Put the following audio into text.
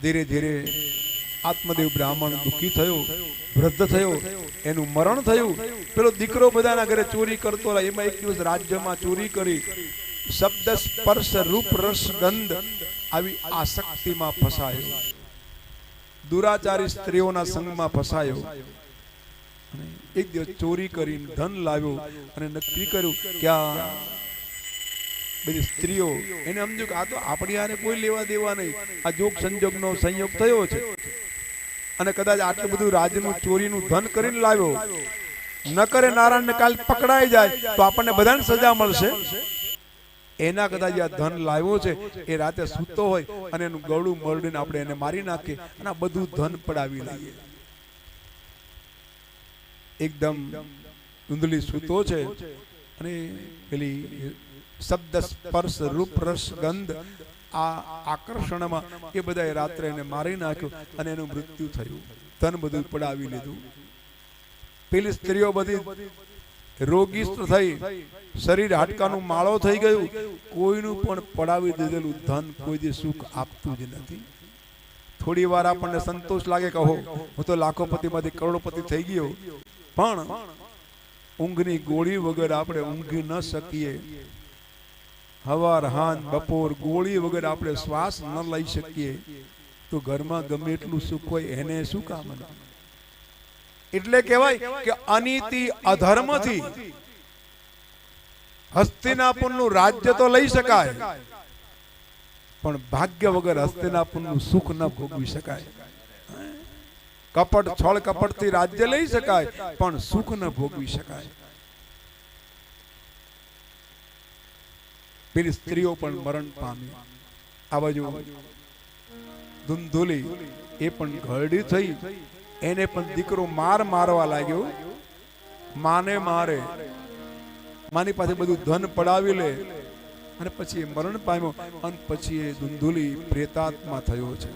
ધીરે ધીરે આત્મદેવ બ્રાહ્મણ દુઃખી થયો, વૃદ્ધ થયો, એનું મરણ થયું. પેલો દીકરો બધાના ઘરે ચોરી કરતો રહ્યો. એમાં એક દિવસ રાજ્યમાં ચોરી કરી શબ્દ સ્પર્શ રૂપ રસ ગંધ આવી આસક્તિમાં ફસાયો, દુરાચારી સ્ત્રીઓના સંગમાં ફસાયો. એક દિવસ ચોરી કરીને ધન લાવ્યો અને નક્કી કર્યું કે આ બધી સ્ત્રીઓ એને સમજ્યું કે આ તો આપણી હારે કોઈ લેવા દેવા નહીં, આ જોગ સંજોગનો સંયોગ થયો છે. અને કદાચ આટલું બધું રાજનું ચોરીનું ધન કરીને લાવ્યો, ન કરે નારાયણને કાલ પકડાઈ જાય તો આપણને બધાને સજા મળશે. એના કદાચ આ ધન લાવ્યો છે એ રાતે સૂતો હોય અને એનું ગળું મરડીને આપણે એને મારી નાખીએ અને આ બધું ધન પડાવી લઈએ. એકદમ ધૂંધળી સૂતો છે અને પેલી શબ્દ સ્પર્શ રૂપ રસ ગંધ આ આકર્ષણમાં એ બધાએ રાત્રે એને મારી નાખ્યું અને એનું મૃત્યુ થયું. ધન બધું પડાવી લીધું. પેલી સ્ત્રીઓ બધી રોગી થઈ, શરીર હાડકાનું માળો થઈ ગયું. કોઈનું પણ પડાવી દીધેલું ધન કોઈ જે સુખ આપતું જ નથી. થોડી વાર આપણને સંતોષ લાગે, કહો હું તો લાખોપતિમાંથી કરોડોપતિ થઈ ગયો, પણ ઊંઘની ગોળી વગર આપણે ઊંઘી ન શકીએ. હવાર હાન બપોર ગોળી વગર આપણે શ્વાસ ન લઈ શકીએ તો ઘરમાં ગમે એટલું સુખ હોય એને શું કામ? એટલે કહેવાય કે અનીતિ અધર્મથી હસ્તિનાપુરનું રાજ્ય તો લઈ શકાય, પણ ભાગ્ય વગર હસ્તિનાપુરનું સુખ ન ભોગવી શકાય. કપટ છળ કપટથી રાજ્ય લઈ શકાય પણ સુખ ન ભોગવી શકાય. પેલી સ્ત્રીઓ પણ મરણ પામી. આ બાજુ ધુંધુલી એ પણ ઘરડી થઈ. એને પણ દીકરો મારવા લાગ્યો. માને મારે, માની પાસે બધું ધન પડાવી લે અને પછી એ મરણ પામ્યો અને પછી એ ધુંધુલી પ્રેતાત્મા થયો છે.